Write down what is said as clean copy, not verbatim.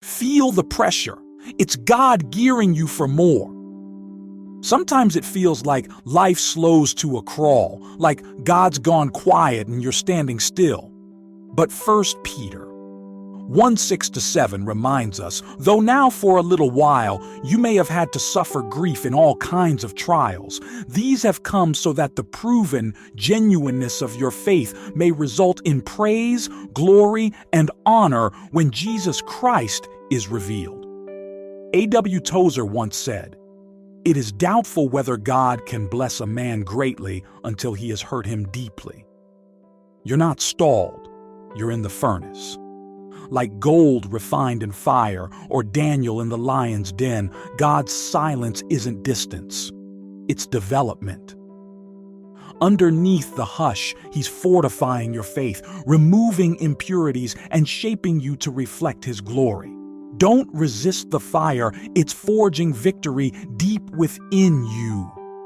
Feel the pressure. It's God gearing you for more. Sometimes it feels like life slows to a crawl, like God's gone quiet and you're standing still. But 1 Peter 1:6-7 reminds us, though now for a little while you may have had to suffer grief in all kinds of trials, these have come so that the proven genuineness of your faith may result in praise, glory, and honor when Jesus Christ is revealed. A.W. Tozer once said, "It is doubtful whether God can bless a man greatly until he has hurt him deeply." You're not stalled, you're in the furnace. Like gold refined in fire or Daniel in the lion's den, God's silence isn't distance, it's development. Underneath the hush, He's fortifying your faith, removing impurities, and shaping you to reflect His glory. Don't resist the fire, it's forging victory deep within you.